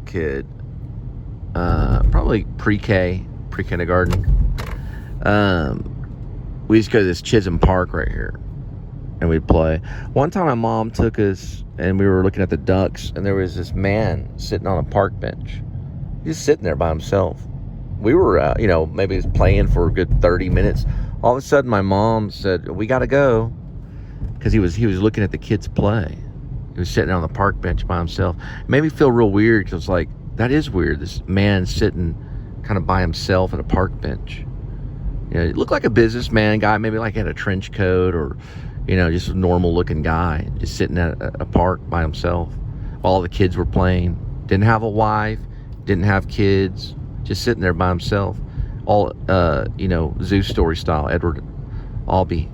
kid, probably pre-kindergarten. We used to go to this Chisholm Park right here, and we'd play. One time my mom took us, and we were looking at the ducks, and there was this man sitting on a park bench. He was sitting there by himself. We were, maybe he was playing for a good 30 minutes. All of a sudden, my mom said, "We got to go," because he was looking at the kids play. He was sitting on the park bench by himself. It made me feel real weird, because like, that is weird. This man sitting kind of by himself at a park bench. He looked like a businessman guy, maybe like had a trench coat, or, just a normal looking guy, just sitting at a park by himself while all the kids were playing. Didn't have a wife, didn't have kids, just sitting there by himself. All, Zeus story style, Edward Albee,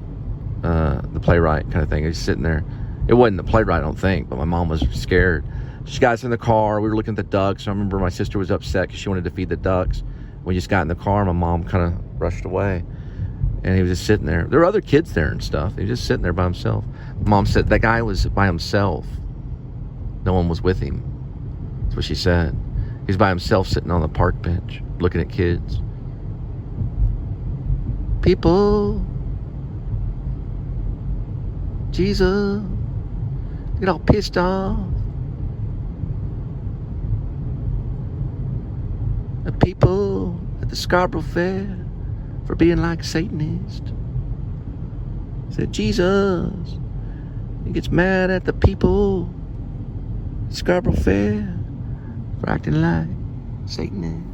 the playwright kind of thing. He's sitting there. It wasn't the playwright, I don't think, but my mom was scared. She got us in the car. We were looking at the ducks. I remember my sister was upset because she wanted to feed the ducks. We just got in the car. My mom kind of rushed away, and he was just sitting there. There were other kids there and stuff. He was just sitting there by himself. Mom said that guy was by himself. No one was with him. That's what she said. He's by himself sitting on the park bench looking at kids. People, Jesus, get all pissed off. The people at the Scarborough Fair for being like Satanists. Said Jesus, he gets mad at the people at Scarborough Fair for acting like Satanists.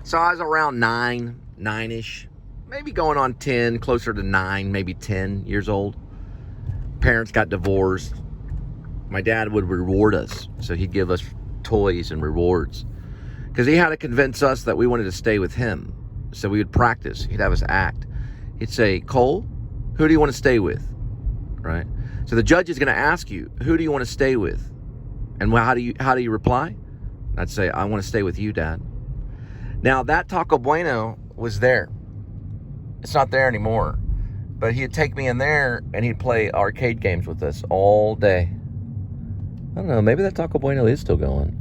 So I was around nine-ish, maybe going on 10, closer to 9, maybe 10 years old. Parents got divorced. My dad would reward us, so he'd give us toys and rewards, because he had to convince us that we wanted to stay with him. So we would practice. He'd have us act. He'd say, "Cole, who do you want to stay with?" Right? So the judge is going to ask you, "Who do you want to stay with?" And how do you reply? I'd say, "I want to stay with you, Dad." Now, that Taco Bueno was there. It's not there anymore. But he'd take me in there, and he'd play arcade games with us all day. I don't know, maybe that Taco Bueno is still going.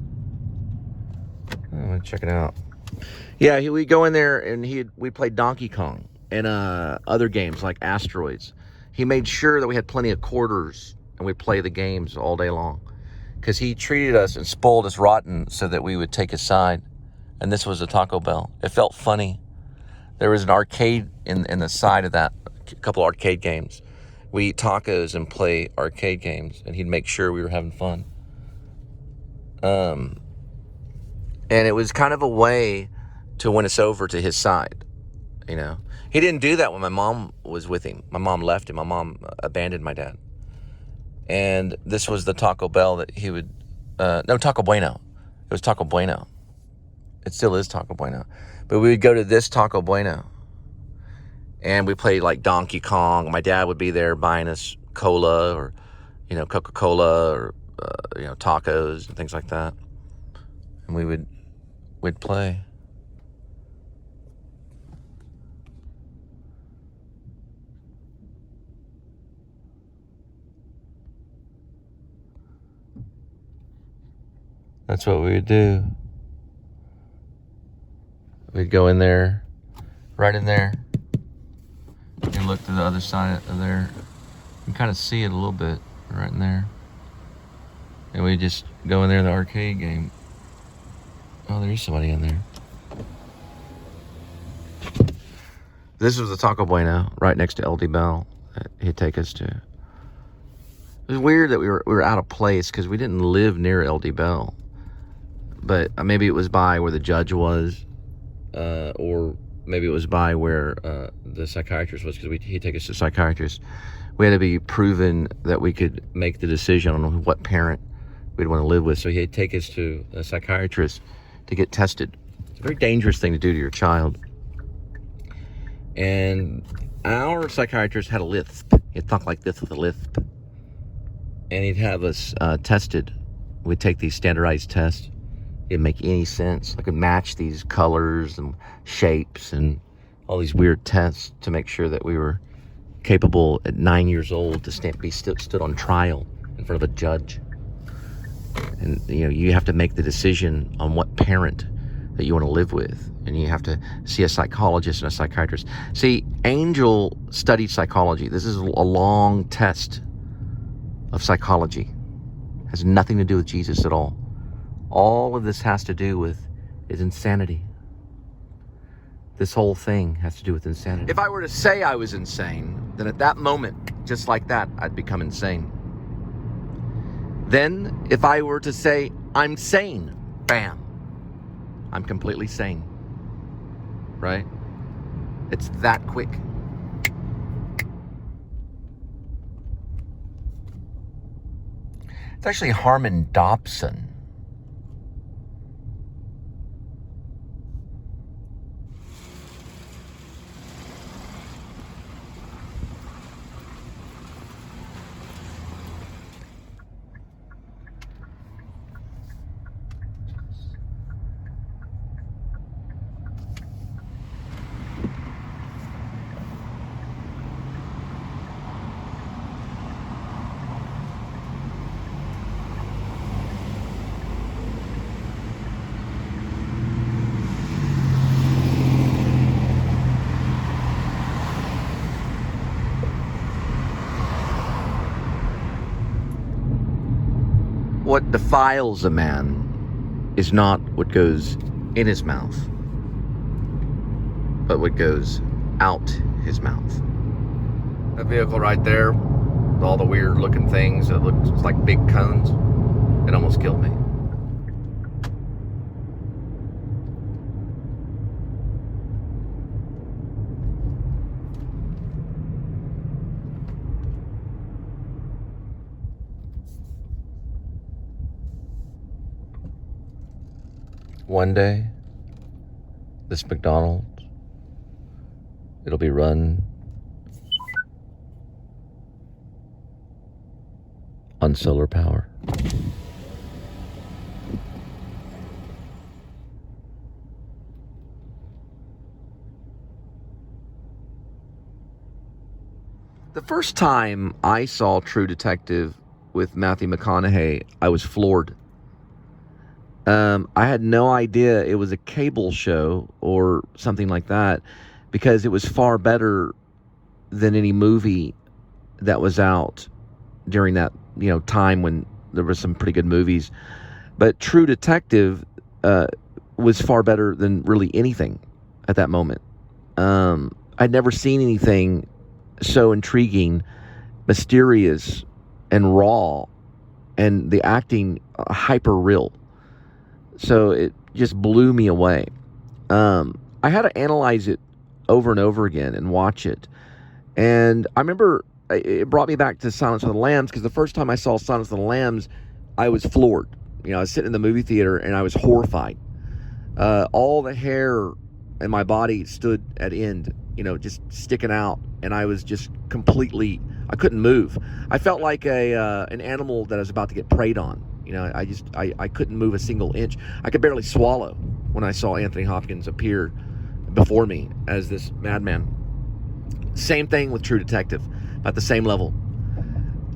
I'm going to check it out. Yeah, we'd go in there, and we'd play Donkey Kong and other games like Asteroids. He made sure that we had plenty of quarters, and we'd play the games all day long, because he treated us and spoiled us rotten so that we would take his side. And this was a Taco Bell. It felt funny. There was an arcade in the side of that, a couple arcade games. We eat tacos and play arcade games, and he'd make sure we were having fun. And it was kind of a way to win us over to his side, He didn't do that when my mom was with him. My mom left him. My mom abandoned my dad. And this was the Taco Bell that he would... no, Taco Bueno. It was Taco Bueno. It still is Taco Bueno. But we would go to this Taco Bueno, and we played like Donkey Kong. My dad would be there buying us cola or, Coca-Cola or, tacos and things like that. And we'd play. That's what we would do. We'd go in there, right in there, and look to the other side of there. You can kind of see it a little bit, right in there. And we just go in there in the arcade game. Oh, there is somebody in there. This was the Taco Bueno, right next to LD Bell, that he'd take us to. It was weird that we were out of place, because we didn't live near LD Bell. But maybe it was by where the judge was. Or maybe it was by where the psychiatrist was, because he'd take us to a psychiatrist. We had to be proven that we could make the decision on what parent we'd want to live with. So he'd take us to a psychiatrist to get tested. It's a very dangerous thing to do to your child. And our psychiatrist had a lisp. He'd talk like this with a lisp. And he'd have us tested. We'd take these standardized tests. It didn't make any sense. I could match these colors and shapes and all these weird tests to make sure that we were capable at 9 years old to stood on trial in front of a judge. And you have to make the decision on what parent that you want to live with, and you have to see a psychologist and a psychiatrist. See, Angel studied psychology. This is a long test of psychology. It has nothing to do with Jesus at all. All of this has to do with is insanity. This whole thing has to do with insanity. If I were to say I was insane, then at that moment, just like that, I'd become insane. Then, if I were to say I'm sane, bam, I'm completely sane. Right? It's that quick. It's actually Harmon Dobson. What defiles a man is not what goes in his mouth, but what goes out his mouth. That vehicle right there, with all the weird looking things that look like big cones, it almost killed me. One day, this McDonald's, it'll be run on solar power. The first time I saw True Detective with Matthew McConaughey, I was floored. I had no idea it was a cable show or something like that, because it was far better than any movie that was out during that time when there were some pretty good movies. But True Detective was far better than really anything at that moment. I'd never seen anything so intriguing, mysterious, and raw, and the acting hyper real. So it just blew me away. I had to analyze it over and over again and watch it. And I remember it brought me back to Silence of the Lambs, because the first time I saw Silence of the Lambs, I was floored. I was sitting in the movie theater and I was horrified. All the hair in my body stood at end, just sticking out. And I was just I couldn't move. I felt like an animal that was about to get preyed on. I couldn't move a single inch. I could barely swallow when I saw Anthony Hopkins appear before me as this madman. Same thing with True Detective, at the same level.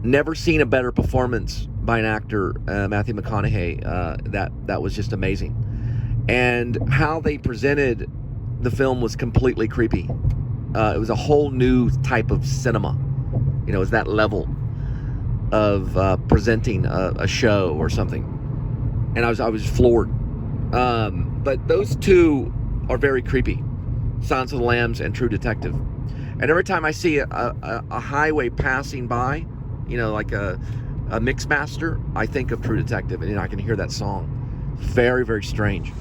Never seen a better performance by an actor, Matthew McConaughey. That was just amazing. And how they presented the film was completely creepy. It was a whole new type of cinema. It was that level of presenting a show or something, and I was floored. But those two are very creepy, Silence of the Lambs and True Detective. And every time I see a highway passing by, like a Mixmaster, I think of True Detective, and I can hear that song. Very, very strange.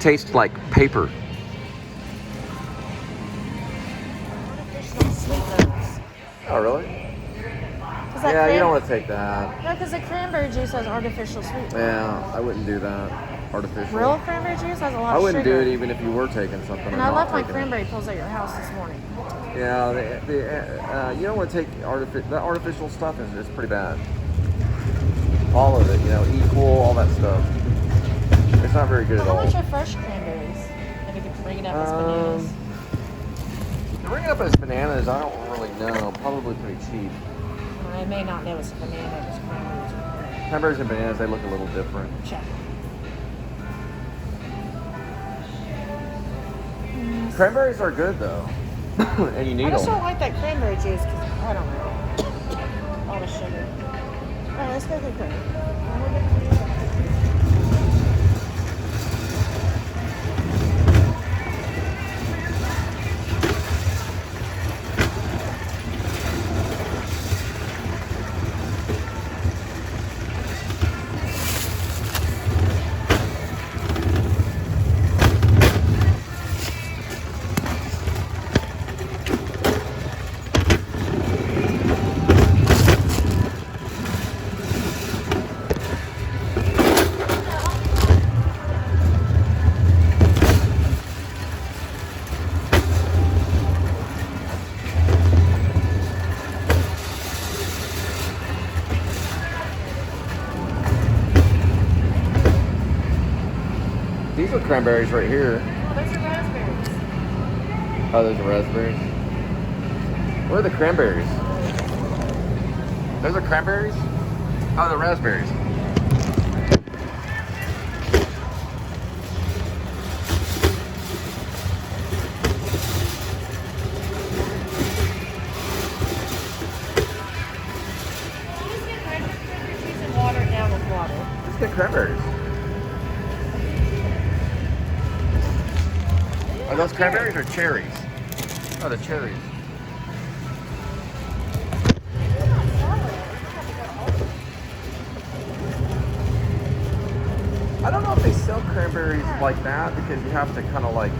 taste like paper. Artificial sweeteners. Oh, really? Yeah, you don't want to take that. No, because the cranberry juice has artificial sweeteners. Yeah, I wouldn't do that. Artificial. Real cranberry juice has a lot I of wouldn't sugar. do it even if you were taking something. And I left my cranberry pills at your house this morning. Yeah, you don't want to take the artificial stuff. It's pretty bad. All of it, equal, all that stuff. It's not very good at all. How much are fresh cranberries? If you could bring it up as bananas. To bring it up as bananas, I don't really know. Probably pretty cheap. I may not know it's banana, it's cranberries. Cranberries and bananas, they look a little different. Check. Cranberries are good though, and you need I just them. don't like that cranberry juice because I don't know. A lot of sugar. Alright, let's go quick. These are cranberries right here. Oh, those are raspberries. Oh, those are raspberries. Where are the cranberries? Those are cranberries? Oh, the raspberries. Water it down with water. Let's get cranberries. Are those cranberries or cherries? Oh, the cherries. I don't know if they sell cranberries like that because you have to kind of like,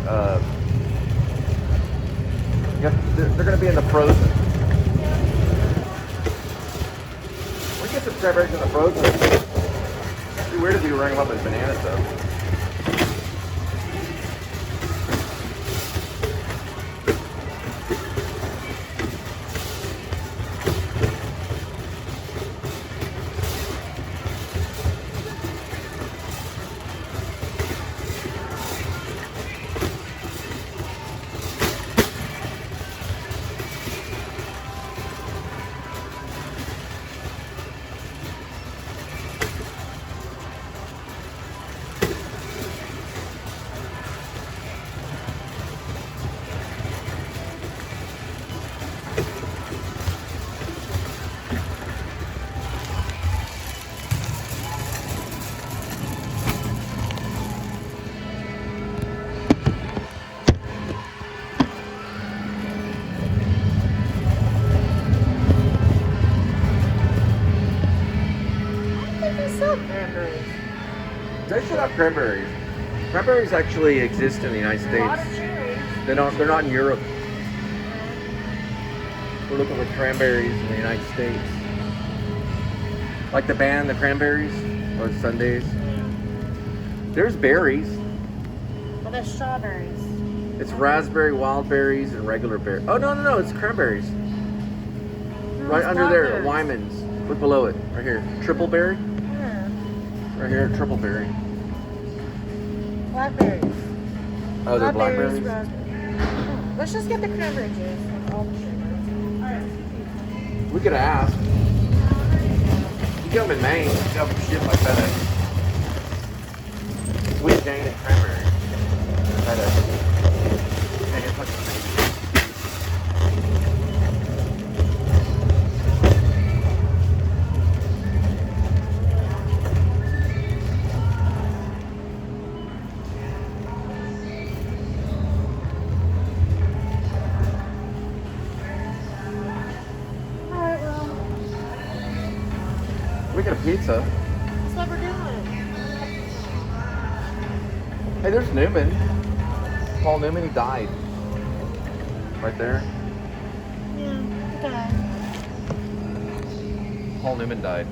they're going to be in the frozen. We get some cranberries in the frozen. It'd be weird if you rang them up as bananas though. They should have cranberries. Cranberries actually exist in the United States. They're not in Europe. We're looking for cranberries in the United States. Like the band, the Cranberries, or Sundays. There's berries. Well, there's strawberries. It's raspberry, wild berries, and regular berries. Oh, no, it's cranberries. Right under there, Wyman's. Look below it, right here. Triple berry? Yeah. Right here, triple berry. Blackberries. Oh, they're blackberries? Raspberries. Let's just get the cranberry juice with all the sugar. Alright. We could ask. You come in Maine, you come ship like FedEx. Sweet Jane and cranberry. FedEx. And it's like amazing. We get a pizza. That's what we're doing. Hey, there's Newman. Paul Newman, he died. Right there. Yeah, okay. Paul Newman died.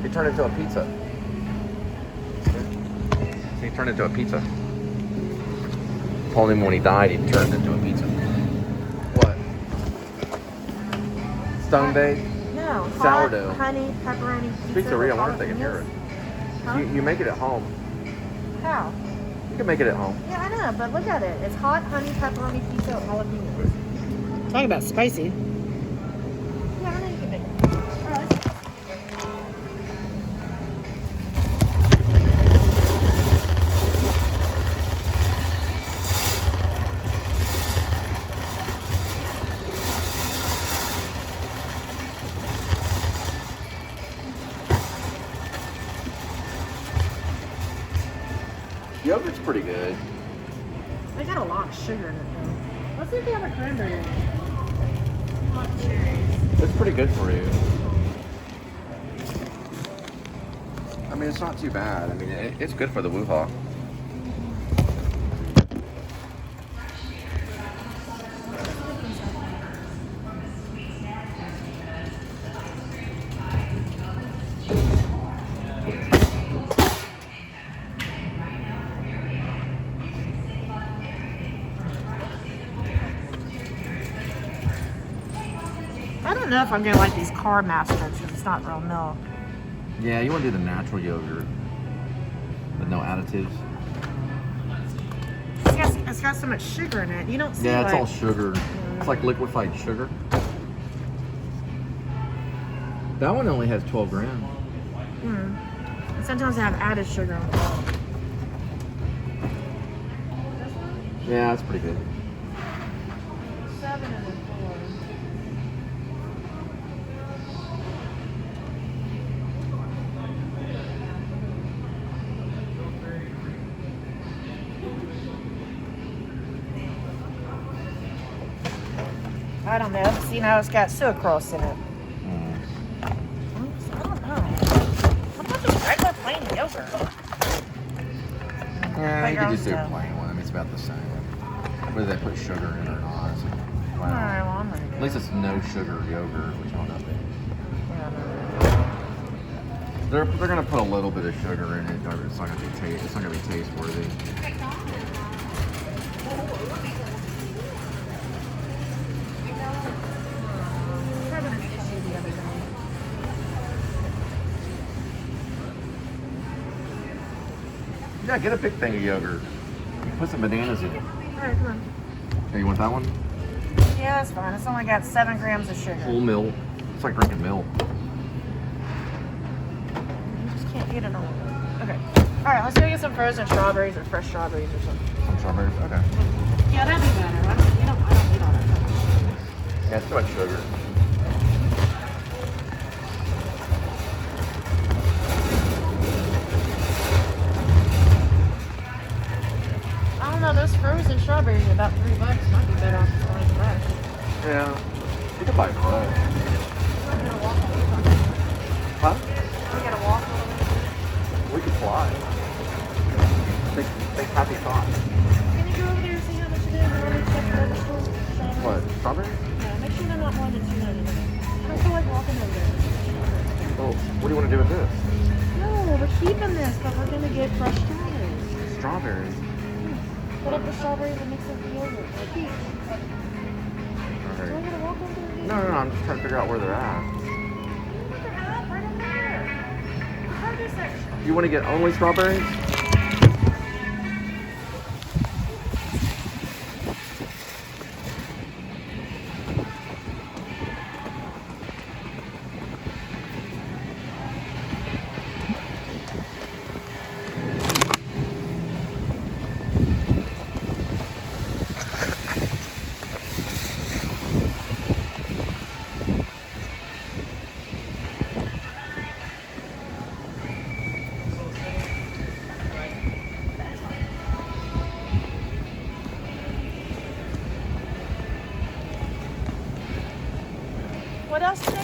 He turned into a pizza. He turned into a pizza. Paul Newman, when he died, he turned into a pizza. What? Stone baked? No. Sourdough. Hot honey pepperoni pizza. Pizzeria, I with wonder if they can hear jalapenos. it. Huh? You make it at home. How? You can make it at home. Yeah, I know, but look at it. It's hot honey pepperoni pizza with jalapenos. Talk about spicy. Yeah, I know you can make it. All right. Yogurt's pretty good. They got a lot of sugar in it, though. Let's see if they have a cranberry in it. Hot cherries. It's pretty good for you. I mean, it's not too bad. I mean, it's good for the woo-ha. I don't know if I'm gonna like these carb masters because it's not real milk. Yeah, you want to do the natural yogurt with no additives. It's got so much sugar in it. You don't see Yeah, it's like, all sugar. It's like liquefied sugar. That one only has 12 grams. And sometimes they have added sugar on the bottom. Yeah, that's pretty good. 7 and a 4. I don't know. See now it's got sucrose in it. Oops, I don't know. How much is regular plain yogurt? Yeah, you Playground could just do a stuff. plain one. I mean, it's about the same. Whether they put sugar in it or not. So, wow. Alright, well, I'm ready. At least it's no sugar yogurt, which I don't know. They're gonna put a little bit of sugar in it. It's not gonna be It's not gonna be taste worthy. Yeah, get a big thing of yogurt. Put some bananas in it. Alright, come on. Hey, you want that one? Yeah, that's fine. It's only got 7 grams of sugar. Whole milk. It's like drinking milk. You just can't get it all. Okay. Alright, let's go get some frozen strawberries or fresh strawberries or something. Some strawberries. Okay. Yeah, that'd be better. I don't need all that. Yeah, it's too much sugar. I don't know, those frozen strawberries are about $3. Might be better off buying fresh. Yeah. You can buy fresh. I'm gonna walk a little bit. Huh? I'm gonna walk a little bit. We could fly. Think happy thoughts. Can you go over there and see how much it is and let me check the other store? What? Strawberries? Yeah, make sure they're not more than $2.99. I don't feel like walking over there. Oh, what do you want to do with this? No, we're keeping this, but we're gonna get fresh strawberries. Strawberries. Put up the strawberries and mix it with the yogurt. We'll keep. Do I Alright. gotta walk over there? No, I'm just trying to figure out where they're at. Look at the app right over there. The produce section. You want to get only strawberries? What else, Jacob?